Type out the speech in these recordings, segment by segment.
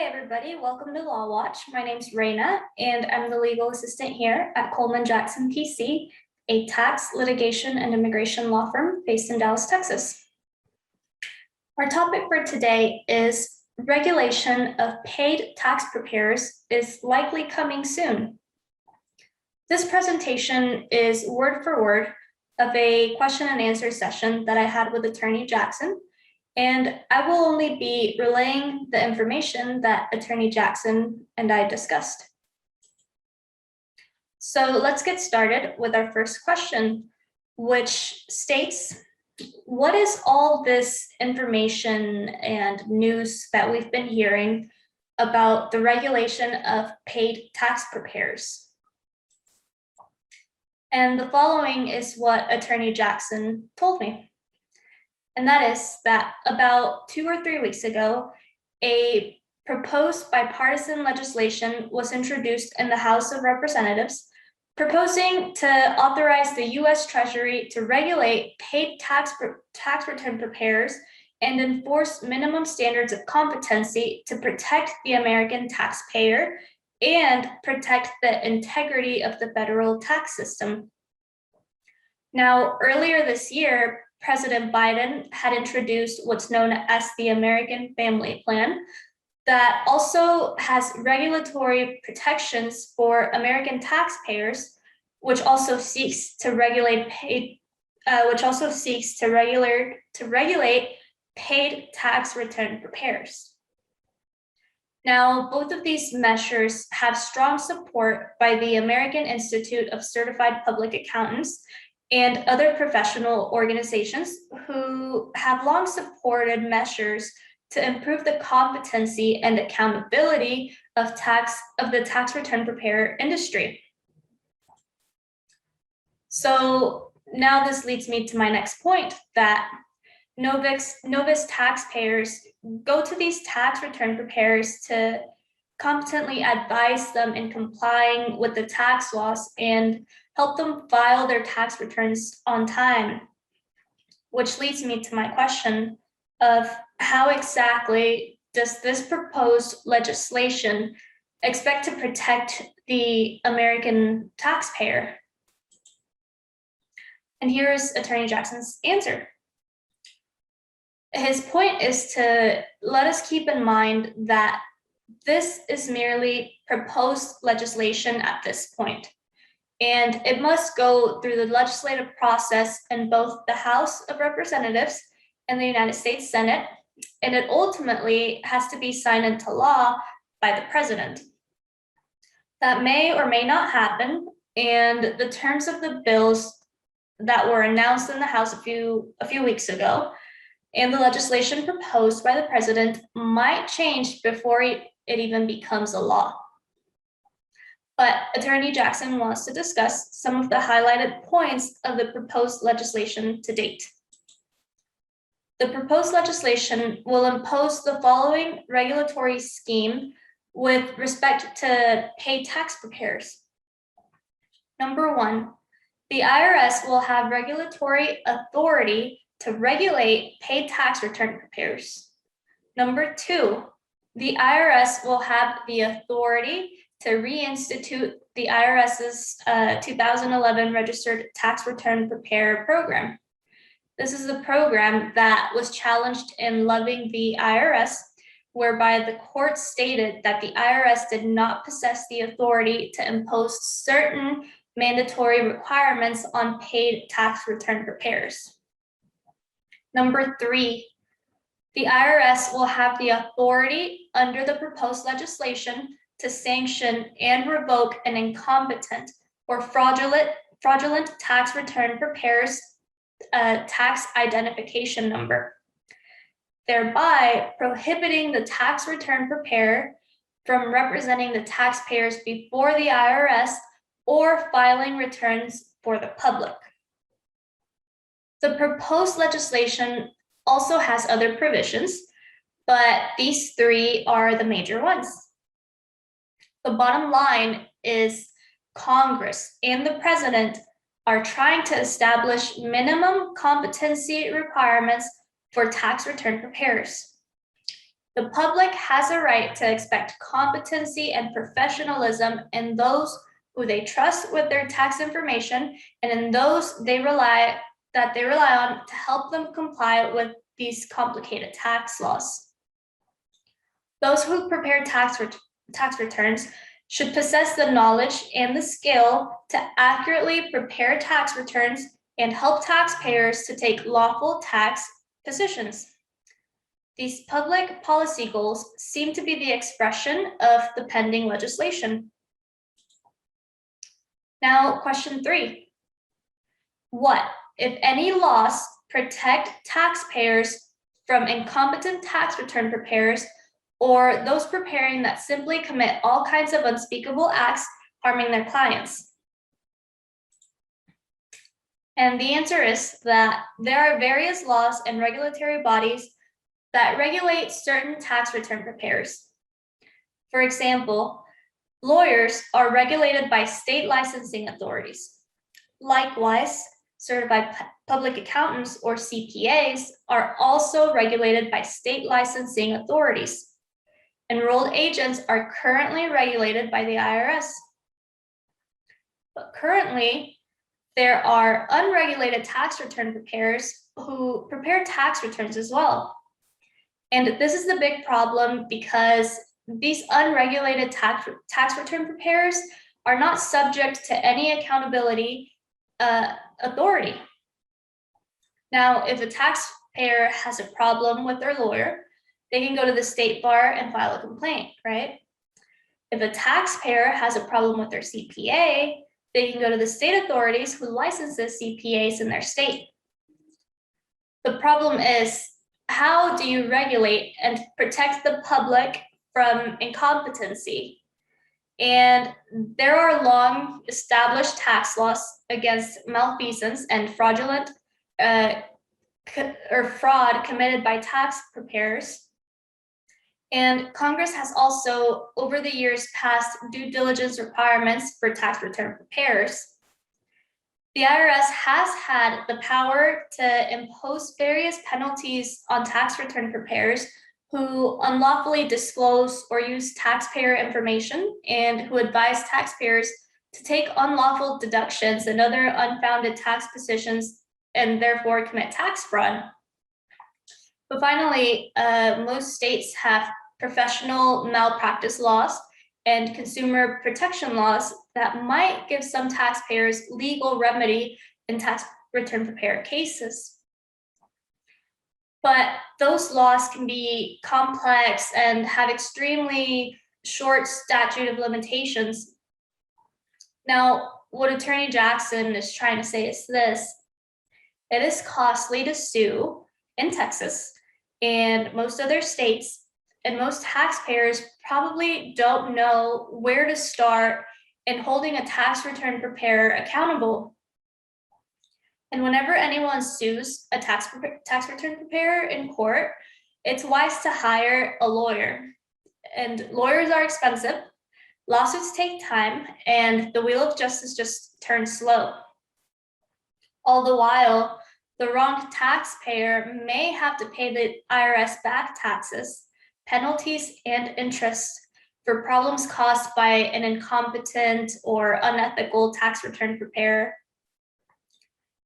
Hi, everybody. Welcome to Law Watch. My name's Raina, and I'm the legal assistant here at Coleman Jackson PC, a tax, litigation, and immigration law firm based in Dallas, Texas. Our topic for today is regulation of paid tax preparers is likely coming soon. This presentation is word for word of a question and answer session that I had with Attorney Jackson. And I will only be relaying the information that Attorney Jackson and I discussed. So let's get started with our first question, which states, what is all this information and news that we've been hearing about the regulation of paid tax preparers? And the following is what Attorney Jackson told me. And that is that about 2 or 3 weeks ago, a proposed bipartisan legislation was introduced in the House of Representatives, proposing to authorize the U.S. Treasury to regulate paid tax return preparers and enforce minimum standards of competency to protect the American taxpayer and protect the integrity of the federal tax system. Now, earlier this year, President Biden had introduced what's known as the American Family Plan that also has regulatory protections for American taxpayers, which also seeks to regulate paid tax return preparers. Now, both of these measures have strong support by the American Institute of Certified Public Accountants and other professional organizations who have long supported measures to improve the competency and accountability of the tax return preparer industry. So now this leads me to my next point, that novice taxpayers go to these tax return preparers to competently advise them in complying with the tax laws and help them file their tax returns on time. Which leads me to my question of how exactly does this proposed legislation expect to protect the American taxpayer? And here's Attorney Jackson's answer. His point is to let us keep in mind that this is merely proposed legislation at this point, and it must go through the legislative process in both the House of Representatives and the United States Senate, and it ultimately has to be signed into law by the president. That may or may not happen, and the terms of the bills that were announced in the House a few weeks ago and the legislation proposed by the president might change before it even becomes a law. But Attorney Jackson wants to discuss some of the highlighted points of the proposed legislation to date. The proposed legislation will impose the following regulatory scheme with respect to paid tax preparers. Number 1, the IRS will have regulatory authority to regulate paid tax return preparers. Number 2, the IRS will have the authority to reinstitute the IRS's 2011 Registered Tax Return Preparer Program. This is the program that was challenged in Loving v. IRS, whereby the court stated that the IRS did not possess the authority to impose certain mandatory requirements on paid tax return preparers. Number 3, the IRS will have the authority under the proposed legislation to sanction and revoke an incompetent or fraudulent tax return preparer's tax identification number, thereby prohibiting the tax return preparer from representing the taxpayers before the IRS or filing returns for the public. The proposed legislation also has other provisions, but these 3 are the major ones. The bottom line is Congress and the president are trying to establish minimum competency requirements for tax return preparers. The public has a right to expect competency and professionalism in those who they trust with their tax information and in those they rely on to help them comply with these complicated tax laws. Those who prepare tax returns should possess the knowledge and the skill to accurately prepare tax returns and help taxpayers to take lawful tax positions. These public policy goals seem to be the expression of the pending legislation. Now, question 3. What, if any, laws protect taxpayers from incompetent tax return preparers or those preparing that simply commit all kinds of unspeakable acts harming their clients? And the answer is that there are various laws and regulatory bodies that regulate certain tax return preparers. For example, lawyers are regulated by state licensing authorities. Likewise, certified public accountants, or CPAs, are also regulated by state licensing authorities. Enrolled agents are currently regulated by the IRS. But currently, there are unregulated tax return preparers who prepare tax returns as well. And this is the big problem because these unregulated tax return preparers are not subject to any accountability authority. Now, if a taxpayer has a problem with their lawyer, they can go to the state bar and file a complaint, right? If a taxpayer has a problem with their CPA, they can go to the state authorities who licenses CPAs in their state. The problem is, how do you regulate and protect the public from incompetency? And there are long established tax laws against malfeasance and fraud committed by tax preparers. And Congress has also, over the years, passed due diligence requirements for tax return preparers. The IRS has had the power to impose various penalties on tax return preparers who unlawfully disclose or use taxpayer information and who advise taxpayers to take unlawful deductions and other unfounded tax positions and therefore commit tax fraud. But finally, most states have professional malpractice laws and consumer protection laws that might give some taxpayers legal remedy in tax return preparer cases. But those laws can be complex and have extremely short statute of limitations. Now, what Attorney Jackson is trying to say is this: it is costly to sue in Texas and most other states, and most taxpayers probably don't know where to start in holding a tax return preparer accountable. And whenever anyone sues a tax return preparer in court, it's wise to hire a lawyer. And lawyers are expensive, lawsuits take time, and the wheel of justice just turns slow. All the while, the wrong taxpayer may have to pay the IRS back taxes, penalties, and interest for problems caused by an incompetent or unethical tax return preparer.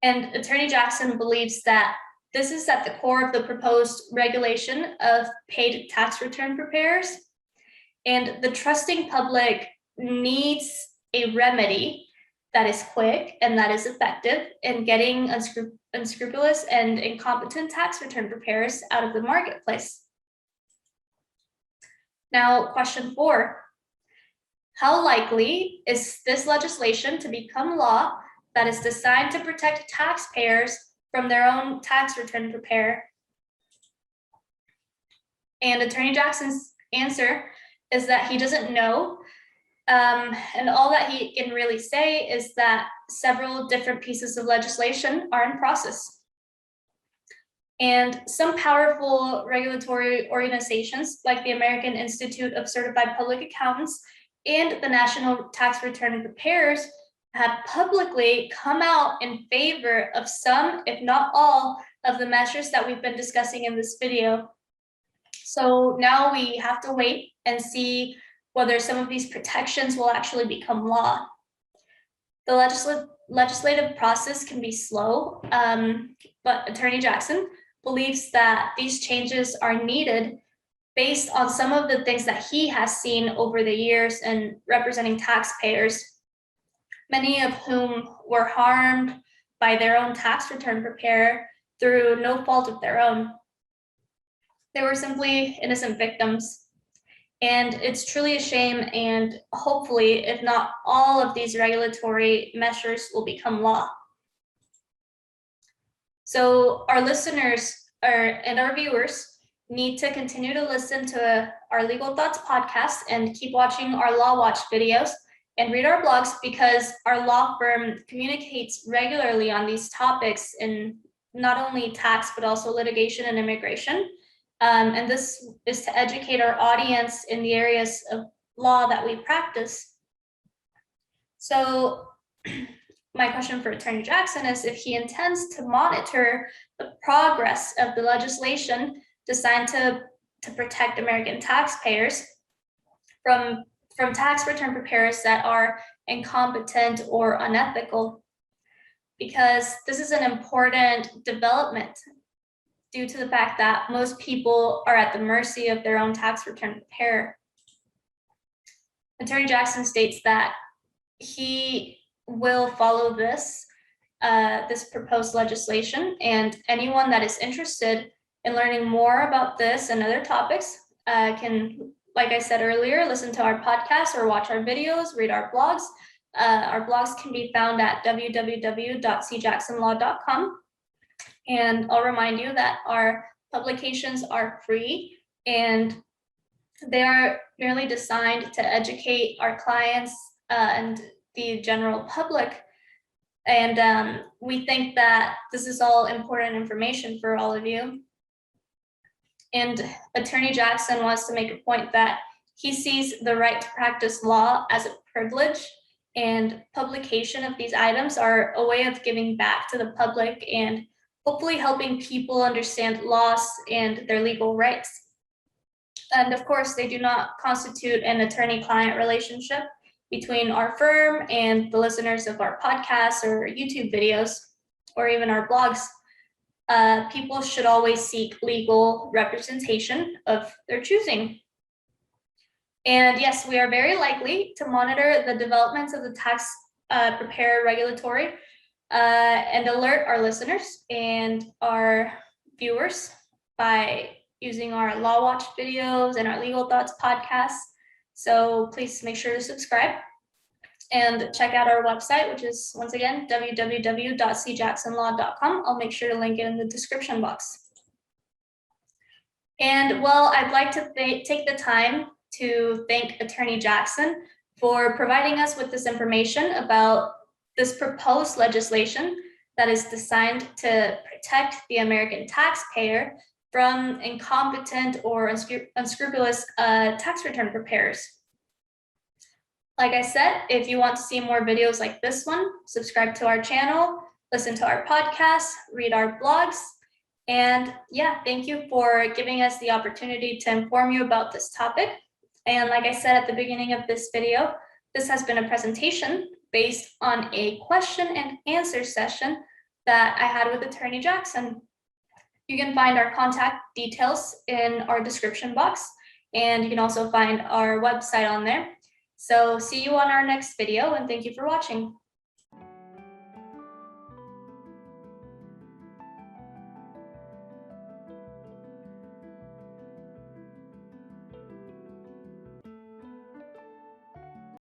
And Attorney Jackson believes that this is at the core of the proposed regulation of paid tax return preparers. And the trusting public needs a remedy that is quick and that is effective in getting unscrupulous and incompetent tax return preparers out of the marketplace. Now, question 4. How likely is this legislation to become law that is designed to protect taxpayers from their own tax return preparer? And Attorney Jackson's answer is that he doesn't know. And all that he can really say is that several different pieces of legislation are in process. And some powerful regulatory organizations like the American Institute of Certified Public Accountants and the National Tax Return Preparers have publicly come out in favor of some, if not all, of the measures that we've been discussing in this video. So now we have to wait and see whether some of these protections will actually become law. The legislative process can be slow, but Attorney Jackson believes that these changes are needed based on some of the things that he has seen over the years in representing taxpayers, many of whom were harmed by their own tax return preparer through no fault of their own. They were simply innocent victims. And it's truly a shame, and hopefully, if not all of these regulatory measures will become law. So our listeners and our viewers need to continue to listen to our Legal Thoughts podcast and keep watching our Law Watch videos and read our blogs, because our law firm communicates regularly on these topics in not only tax, but also litigation and immigration. And this is to educate our audience in the areas of law that we practice. So my question for Attorney Jackson is if he intends to monitor the progress of the legislation designed to protect American taxpayers from tax return preparers that are incompetent or unethical, because this is an important development due to the fact that most people are at the mercy of their own tax return preparer. Attorney Jackson states that he will follow this proposed legislation, and anyone that is interested in learning more about this and other topics can, like I said earlier, listen to our podcast or watch our videos, read our blogs. Our blogs can be found at www.cjacksonlaw.com. And I'll remind you that our publications are free, and they are merely designed to educate our clients and the general public. And we think that this is all important information for all of you. And Attorney Jackson wants to make a point that he sees the right to practice law as a privilege, and publication of these items are a way of giving back to the public and hopefully helping people understand laws and their legal rights. And of course, they do not constitute an attorney-client relationship between our firm and the listeners of our podcasts or YouTube videos, or even our blogs. People should always seek legal representation of their choosing. And yes, we are very likely to monitor the developments of the tax preparer regulatory and alert our listeners and our viewers by using our Law Watch videos and our Legal Thoughts podcasts. So please make sure to subscribe and check out our website, which is, once again, www.cjacksonlaw.com. I'll make sure to link it in the description box. And well, I'd like to take the time to thank Attorney Jackson for providing us with this information about this proposed legislation that is designed to protect the American taxpayer from incompetent or unscrupulous tax return preparers. Like I said, if you want to see more videos like this one, subscribe to our channel, listen to our podcasts, read our blogs, and yeah, thank you for giving us the opportunity to inform you about this topic. And like I said at the beginning of this video, this has been a presentation based on a question and answer session that I had with Attorney Jackson. You can find our contact details in our description box, and you can also find our website on there. So see you on our next video, and thank you for watching.